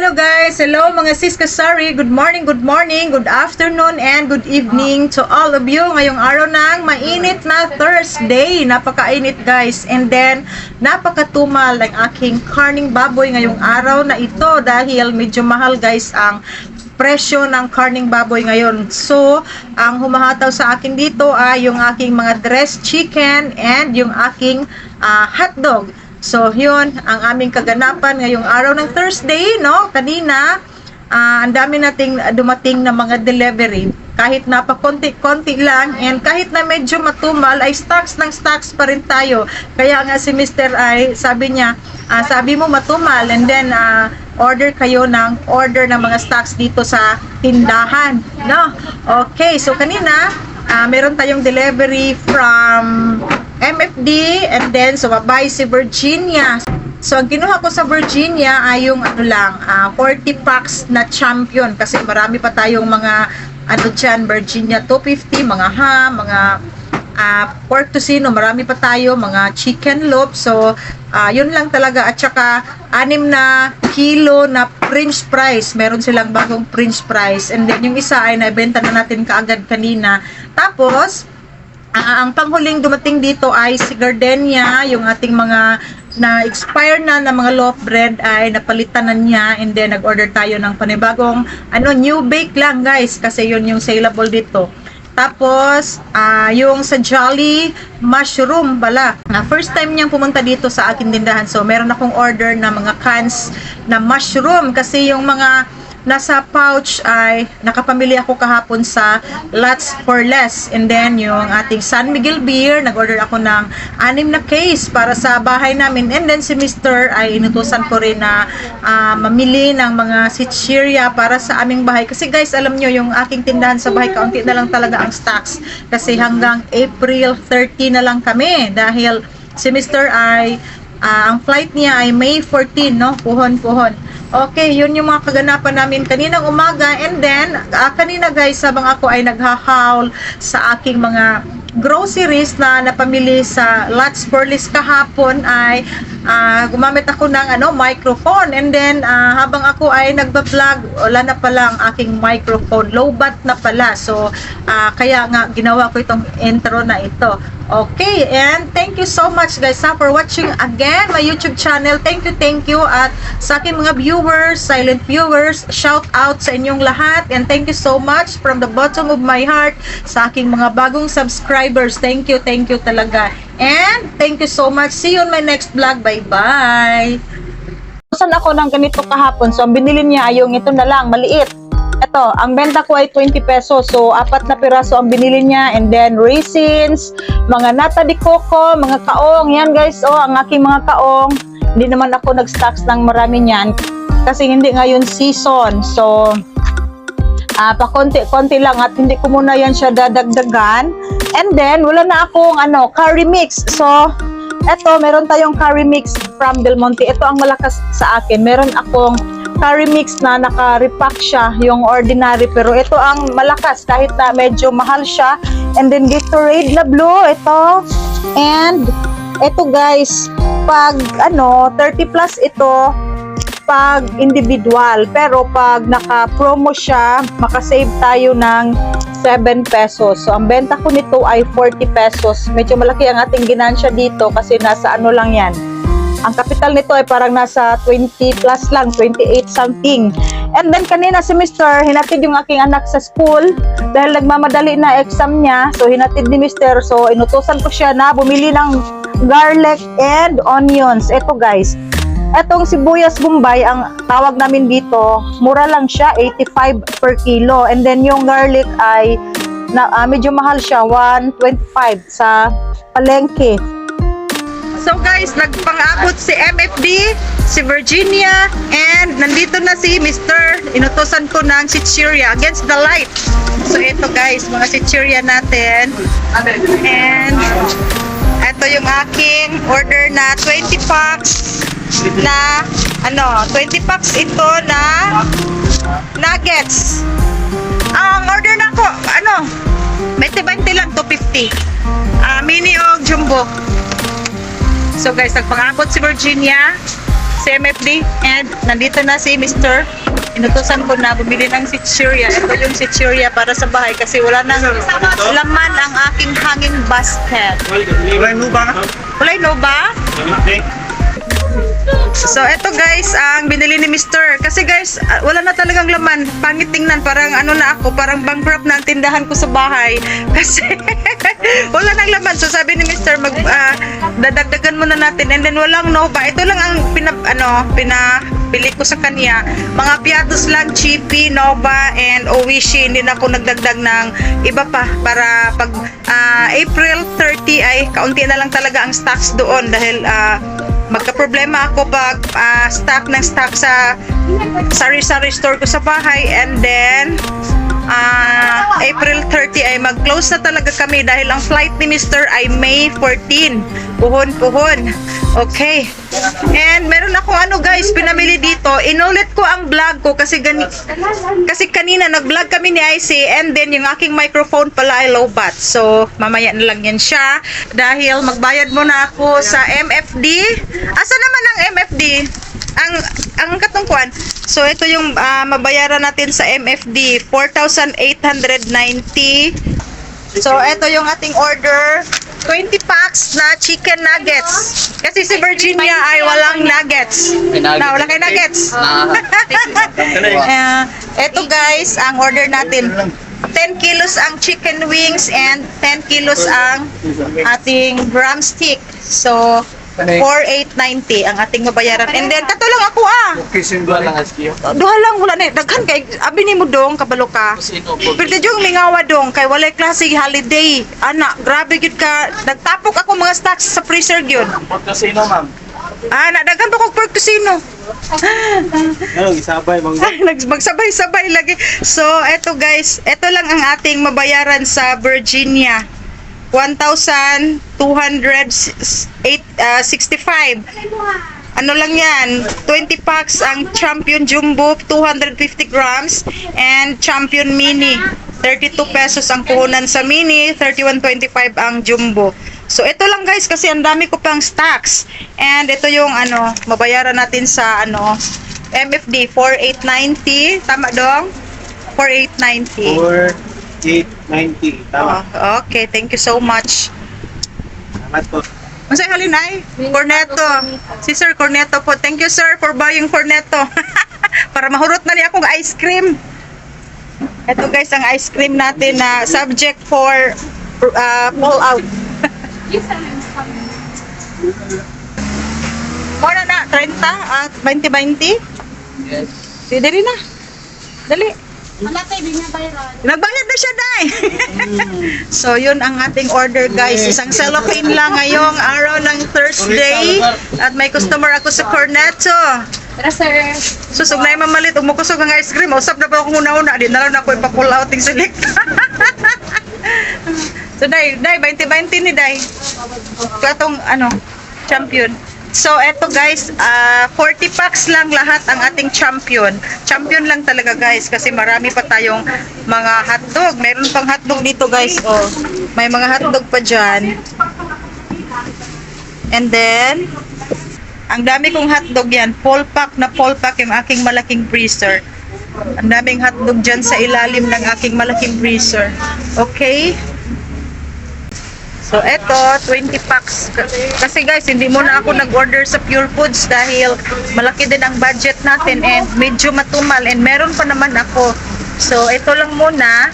Hello guys! Hello mga sis kasari! Good morning, good afternoon, and good evening to all of you ngayong araw ng mainit na Thursday. Napakainit guys. And then, napakatumal ang aking karning baboy ngayong araw na ito dahil medyo mahal guys ang presyo ng karning baboy ngayon. So, ang humahataw sa akin dito ay yung aking mga dressed chicken and yung aking hotdog. So, yun ang aming kaganapan ngayong araw ng Thursday, no? Kanina, ang dami nating dumating na mga delivery. Kahit napakonti-konti lang and kahit na medyo matumal, ay stocks ng stocks pa rin tayo. Kaya nga si Mr. ay sabi niya, sabi mo matumal and then order kayo ng mga stocks dito sa tindahan, no? Okay, so kanina, meron tayong delivery from MFD and then sumabay si Virginia. So ang kinuha ko sa Virginia ay yung 40 packs na champion kasi marami pa tayong mga dyan, Virginia 250, mga ham, mga pork tocino, marami pa tayo, mga chicken loaf. So yun lang talaga, at saka 6 na kilo na french fries, meron silang bagong french fries, and then yung isa ay nabenta na natin kaagad kanina. Tapos ang panghuling dumating dito ay si Gardenia, yung ating mga na-expire na mga loaf bread ay napalitan na niya, and then nag-order tayo ng panibagong new bake lang guys kasi yun yung saleable dito. Tapos yung sa Jolly mushroom bala, first time niyang pumunta dito sa akin tindahan, so meron akong order na mga cans na mushroom kasi yung mga nasa pouch ay nakapamili ako kahapon sa Lots for Less. And then yung ating San Miguel beer, nag-order ako ng 6 na case para sa bahay namin. And then si Mr. ay inutusan ko rin na mamili ng mga chichirya para sa aming bahay. Kasi guys, alam nyo, yung aking tindahan sa bahay, kaunti na lang talaga ang stocks. Kasi hanggang April 30 na lang kami. Dahil si Mr. ay ang flight niya ay May 14, no? Puhon. Okay, yun yung mga kaganapan namin kaninang umaga. And then, kanina guys, habang ako ay naghahaul sa aking mga groceries na napamili sa Lots for Less kahapon, ay gumamit ako ng microphone. And then, habang ako ay nagba-vlog, wala na pala ang aking microphone. Low bat na pala. So, kaya nga, ginawa ko itong intro na ito. Okay, and thank you so much guys for watching again my YouTube channel. Thank you. At sa aking mga viewers, silent viewers, shout out sa inyong lahat. And thank you so much from the bottom of my heart sa aking mga bagong subscribers. Thank you talaga. And thank you so much. See you on my next vlog. Bye-bye. Saan ako ng ganito kahapon? So, ang binili niya ay yung ito na lang, maliit. Ito, ang benta ko ay 20 pesos. So, 4 na piraso ang binili niya. And then, raisins, mga nata de coco, mga kaong. Yan guys, ang aking mga kaong. Hindi naman ako nag-stocks ng marami niyan. Kasi hindi ngayon season. So, pakonti-konti lang at hindi ko muna yan siya dadagdagan. And then, wala na akong curry mix. So, eto, meron tayong curry mix from Del Monte. Ito ang malakas sa akin. Meron akong curry mix na naka-repack siya, yung ordinary, pero ito ang malakas kahit na medyo mahal siya. And then Gatorade na blue, ito. And ito guys, pag 30 plus ito pag individual, pero pag naka-promo siya, makasave tayo ng 7 pesos. So ang benta ko nito ay 40 pesos. Medyo malaki ang ating ginansya dito kasi nasa lang yan. Ang capital nito ay parang nasa 20 plus lang, 28 something. And then kanina si Mr. hinatid yung aking anak sa school dahil nagmamadali na exam niya. So hinatid ni Mr. So inutusan ko siya na bumili ng garlic and onions. Ito guys, etong sibuyas Bombay, ang tawag namin dito, mura lang siya, 85 per kilo. And then yung garlic ay medyo mahal siya, 125 sa palengke. So guys, nagpang-abot si MFD, si Virginia, and nandito na si Mr. Inutosan ko ng chichirya against the light. So ito guys, mga chichirya natin. And ito yung aking order na 20 packs na 20 packs ito na nuggets. Ang order na ko, 20 lang, 250. Mini o jumbo. So guys, nagpang-abot si Virginia si MFD. And nandito na si Mr. Inutusan ko na bumili ng chichirya. Ito yung chichirya para sa bahay kasi wala nang laman ang aking hanging basket. Kulay nuba. Kulay no ba? So, eto guys, ang binili ni Mr. Kasi guys, wala na talagang laman. Pangit tingnan, parang ano na ako, parang bankrupt na ang tindahan ko sa bahay. Kasi, wala nang laman. So, sabi ni Mr. Dadagdagan muna natin. And then, walang Nova. Ito lang ang pinabili ko sa kanya. Mga piatos lang, Chippy, Nova, and Oishi. Hindi na ako nagdagdag ng iba pa. Para pag April 30 ay kaunti na lang talaga ang stocks doon. Dahil, magka-problema ako pag stock sa sari-sari store ko sa bahay, and then April 30 ay mag-close na talaga kami dahil ang flight ni Mr. ay May 14. Puhon. Okay. And meron ako guys, pinamili dito. Inulit ko ang vlog ko kasi kanina nag-vlog kami ni IC, and then yung aking microphone pala ay low bat. So, mamaya na lang yan siya dahil magbayad muna ako sa MFD. Asa naman ang MFD? Ang katungkuan. So, ito yung mabayaran natin sa MFD, 4,890. So, ito yung ating order. 20 packs na chicken nuggets. Kasi si Virginia ay walang nuggets. Wala kay nuggets. Ito guys, ang order natin. 10 kilos ang chicken wings and 10 kilos ang ating drumstick. So, 4,890 ang ating mabayaran. And then, kato lang ako duha lang, wala na. Daghan kay, abi ni mo dong, kabalo ka. Pero yung mingawa dong, kay walay klase holiday. Anak, grabe yun ka. Nagtapok ako mga stocks sa freezer yun. Casino, ma'am. Daghan pa kong pork casino. Isabay, Magsabay-sabay lagi. So, eto guys, eto lang ang ating mabayaran sa Virginia. 1,265. Ano lang yan? 20 packs ang Champion Jumbo, 250 grams, and Champion Mini. 32 pesos ang puhunan sa Mini, 31.25 ang Jumbo. So, ito lang guys, kasi ang dami ko pang stocks. And ito yung mabayaran natin sa MFD, 4,890. Tama dong? 4,890. 4,890. Tama. Okay, thank you so much. Salamat po. Masay halinay? Cornetto. Si Sir Cornetto po. Thank you sir for buying Cornetto. Para mahurot na niya akong ice cream. Ito guys, ang ice cream natin na subject for pull out. Muna na, 30 at 20-20? Yes. Sige, dali na. Dali. Nagbayad na siya, Day. So, yun ang ating order, guys. Isang cellophane lang ngayong araw ng Thursday. At may customer ako sa Cornetto. Tara, sir. Susog na yung mamalit. Umukusog ang ice cream. Usap na pa ako una-una. Di na lang ako ipa-pull out yung select. So, Day, 20-20 ni Day. Platong, champion. So, eto guys, 40 packs lang lahat ang ating champion. Champion lang talaga guys, kasi marami pa tayong mga hotdog. Meron pang hotdog dito guys, oh. May mga hotdog pa dyan. And then, ang dami kong hotdog yan. Full pack yung aking malaking freezer. Ang daming hotdog dyan sa ilalim ng aking malaking freezer. Okay? So, eto, 20 packs. Kasi guys, hindi muna ako nag-order sa Pure Foods dahil malaki din ang budget natin and medyo matumal. And meron pa naman ako. So, ito lang muna.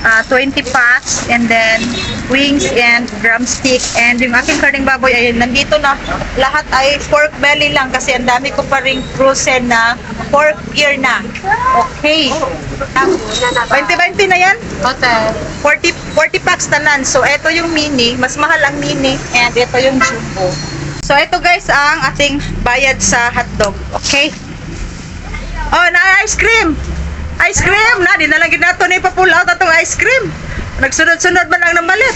20 packs and then wings and drumstick. And yung aking karning baboy ay nandito na. Lahat ay pork belly lang kasi ang dami ko pa ring frozen na pork ear na. Okay. 20-20 na yan? Hotel. 40 packs tanan. So, ito yung mini. Mas mahal ang mini. And ito yung jumbo. So, ito guys ang ating bayad sa hotdog. Okay? Oh, na ice cream! Ice cream! Na, di na lang ginato na ipapull out atong ice cream. Nagsunod-sunod man lang ng malit.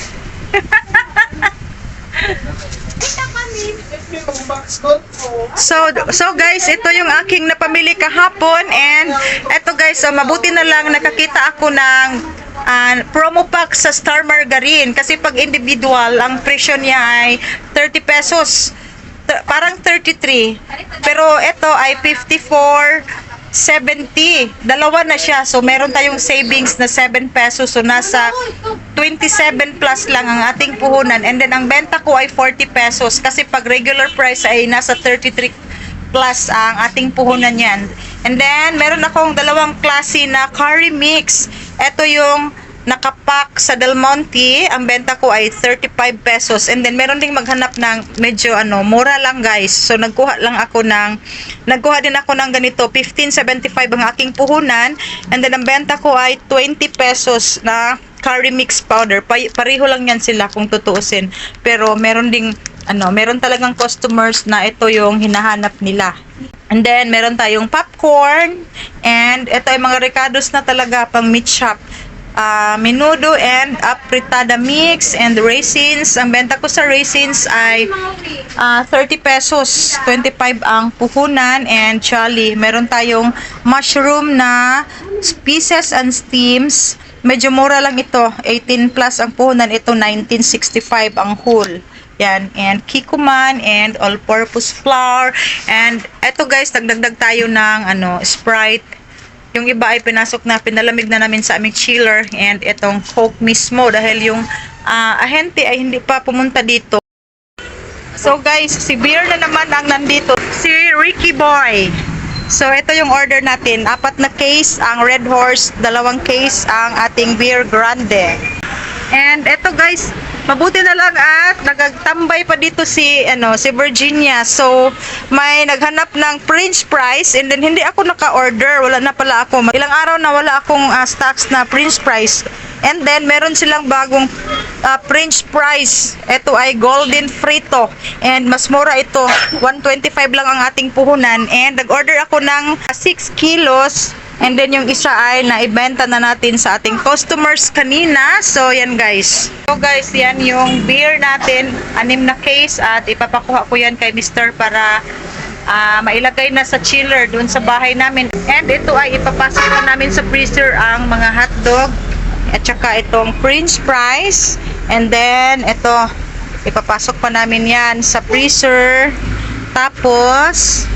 So guys, ito yung aking napamili kahapon. And ito guys, mabuti na lang nakakita ako ng promo pack sa Star Margarine. Kasi pag individual, ang presyo niya ay 30 pesos. parang 33. Pero ito ay 54.70. Dalawa na siya. So, meron tayong savings na 7 pesos. So, nasa 27 plus lang ang ating puhunan. And then, ang benta ko ay 40 pesos. Kasi pag regular price ay nasa 33 plus ang ating puhunan yan. And then, meron akong dalawang klase na curry mix. Ito yung nakapack sa Del Monte. Ang benta ko ay 35 pesos. And then, meron ding maghanap ng medyo mura lang guys. So, nagkuha din ako ng ganito. 15.75 ang aking puhunan. And then, ang benta ko ay 20 pesos na curry mix powder. Pareho lang yan sila kung tutuusin. Pero, meron talagang customers na ito yung hinahanap nila. And then, meron tayong popcorn. And ito ay mga ricados na talaga pang meat shop. Menudo and apritada mix and raisins. Ang benta ko sa raisins ay 30 pesos. 25 ang puhunan and jolly. Meron tayong mushroom na pieces and steams. Medyo mura lang ito. 18 plus ang puhunan. Ito 1965 ang whole. Yan. And kikuman and all-purpose flour. And eto guys, dagdag tayo ng Sprite. Yung iba ay pinalamig na namin sa aming chiller, and itong Coke mismo dahil yung ahente ay hindi pa pumunta dito. So guys, si Beer na naman ang nandito, si Ricky Boy. So ito yung order natin, 4 na case ang Red Horse, 2 case ang ating Beer Grande. And ito guys, mabuti na lang at nagtambay pa dito si Virginia. So may naghanap ng French fries, and then hindi ako naka-order, wala na pala ako. Ilang araw na wala akong stocks na French fries. And then meron silang bagong French fries. Ito ay golden frito, and mas mura ito. 125 lang ang ating puhunan, and nag-order ako ng 6 kilos. And then yung isa ay naibenta na natin sa ating customers kanina. So yan guys. So guys, yan yung beer natin, 6 na case, at ipapakuha ko yan kay Mr. para mailagay na sa chiller doon sa bahay namin. And ito ay ipapasok na namin sa freezer ang mga hotdog at saka itong French fries. And then ito, ipapasok pa namin yan sa freezer. Tapos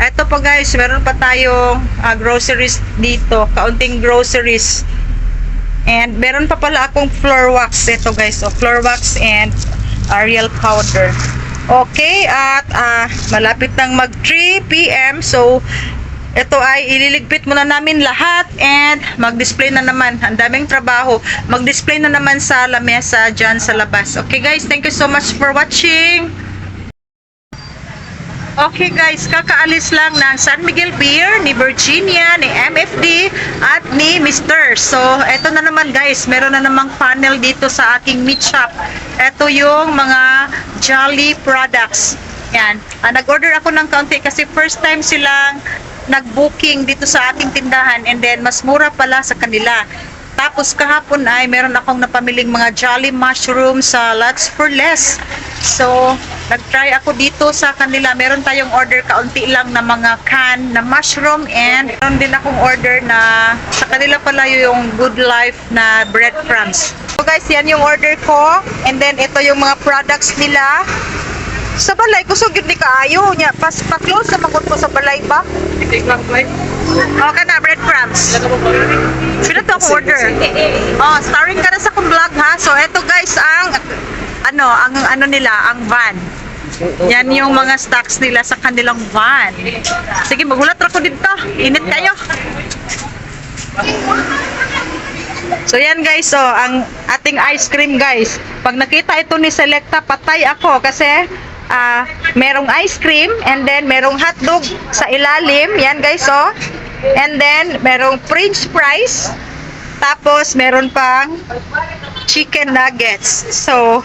eto pa guys, meron pa tayong groceries dito, kaunting groceries. And meron pa pala akong floor wax. Ito guys, floor wax and Ariel powder. Okay, at malapit nang mag 3 p.m. So ito ay ililigpit muna namin lahat and mag-display na naman. Ang daming trabaho. Mag-display na naman sa lamesa dyan sa labas. Okay guys, thank you so much for watching. Okay guys, kakaalis lang ng San Miguel Beer ni Virginia, ni MFD at ni Mr. So, eto na naman guys, meron na namang panel dito sa aking meat shop. Eto yung mga Jolly products. Yan. Nag-order ako ng kaunti kasi first time silang nag-booking dito sa ating tindahan, and then mas mura pala sa kanila. Tapos kahapon ay meron akong napamiling mga Jolly mushroom salads for less. So, nag-try ako dito sa kanila. Meron tayong order kaunti lang na mga can na mushroom, and meron din akong order na sa kanila pala yung Good Life na breadcrumbs. So guys, yan yung order ko. And then ito yung mga products nila. Sa balay, kusog yun ni kaayo niya. Pa-close na makot ko sa balay ba? Okay na, breadcrumbs. Sino to order? Oh, starring ka na sa kong vlog ha. So, eto guys, ang nila, ang van. Yan yung mga stocks nila sa kanilang van. Sige, magulat ako dito. Init kayo. So, yan guys, ang ating ice cream guys. Pag nakita ito ni Selecta, patay ako kasi merong ice cream, and then merong hotdog sa ilalim. Yan guys, and then merong French fries, tapos meron pang chicken nuggets. So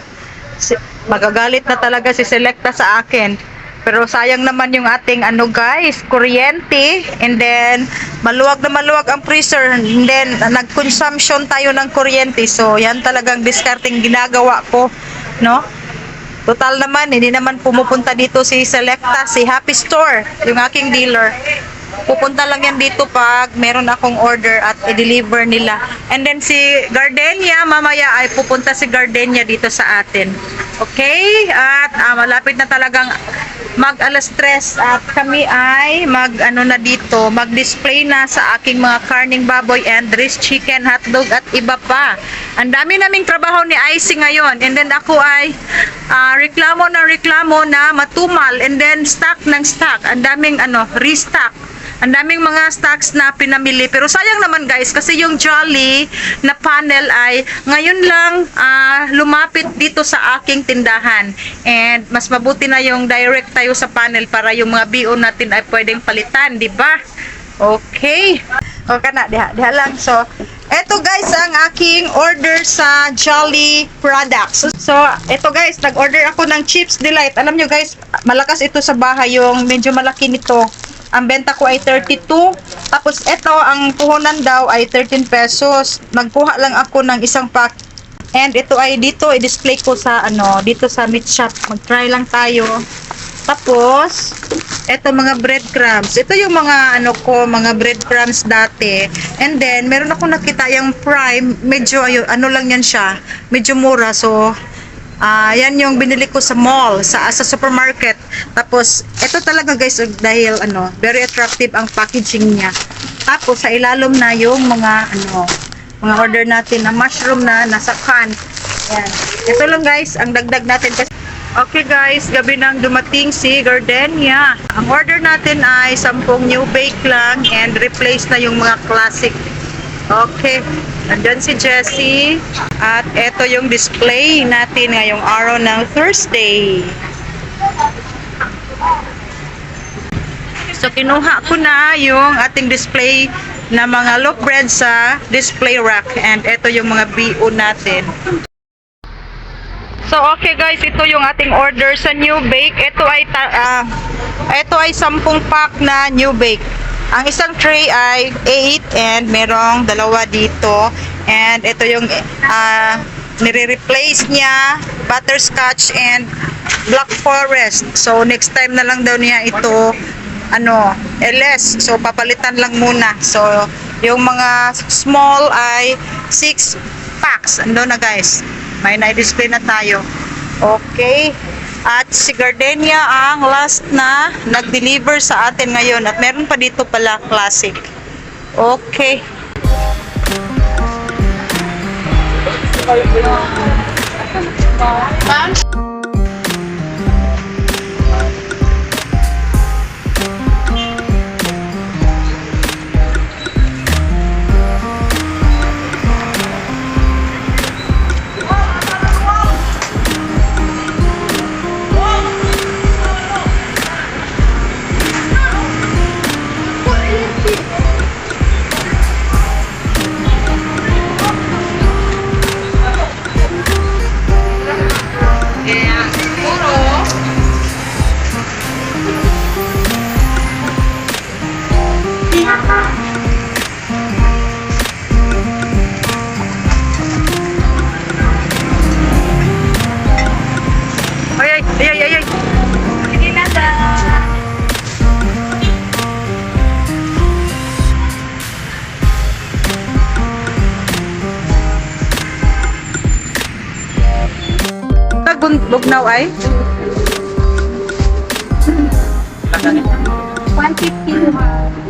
magagalit na talaga si Selecta sa akin, pero sayang naman yung ating guys, kuryente. And then maluwag na maluwag ang freezer, and then nag-consumption tayo ng kuryente. So yan talagang discarding ginagawa ko, no? Total naman, hindi naman pumupunta dito si Selecta, si Happy Store, yung aking dealer. Pupunta lang yan dito pag meron akong order at i-deliver nila. And then si Gardenia, mamaya ay pupunta si Gardenia dito sa atin. Okay? At malapit na talagang mag alas 3 at kami ay mag-display na sa aking mga karning baboy and dressed chicken, hotdog at iba pa. Ang dami naming trabaho ni Icy ngayon, and then ako ay reklamo na matumal, and then stock ng stock. Ang daming restock. Ang daming mga stocks na pinamili. Pero sayang naman guys, kasi yung Jolly na panel ay ngayon lang lumapit dito sa aking tindahan. And mas mabuti na yung direct tayo sa panel para yung mga BO natin ay pwedeng palitan, di ba? Okay. O kana, diha lang. So, eto guys ang aking order sa Jolly products. So, eto guys, nag-order ako ng Chips Delight. Alam nyo guys, malakas ito sa bahay, yung medyo malaki nito. Ang benta ko ay 32. Tapos ito, ang puhunan daw ay 13 pesos. Nagkuha lang ako ng isang pack. And ito ay dito, i-display ko sa dito sa meat shop. Mag-try lang tayo. Tapos, ito mga breadcrumbs. Ito yung mga mga breadcrumbs dati. And then, meron ako nakita yung Prime. Medyo, lang yan siya. Medyo mura. So, yan yung binili ko sa mall, sa supermarket. Tapos, ito talaga guys, dahil very attractive ang packaging niya. Tapos, sa ilalim na yung mga order natin na mushroom na nasa can. Yan. Ito lang guys, ang dagdag natin. Okay guys, gabi nang dumating si Gardenia. Ang order natin ay 10 new bake lang and replace na yung mga classic. Okay, nandyan si Jessie. At ito yung display natin ngayong araw ng Thursday. So, kinuha ko na yung ating display na mga loaf bread sa display rack. And ito yung mga BO natin. So, okay guys, ito yung ating order sa new bake. Ito ay 10 pack na new bake. Ang isang tray ay 8 and merong 2 dito. And ito yung nire-replace niya, butterscotch and black forest. So next time na lang daw niya ito less. So papalitan lang muna. So yung mga small ay 6 packs. Ando na guys. May na-display na tayo. Okay. At si Gardenia ang last na nag-deliver sa atin ngayon. At meron pa dito pala classic. Okay. Ay. Sige na daw. Bugnaw ay? 150.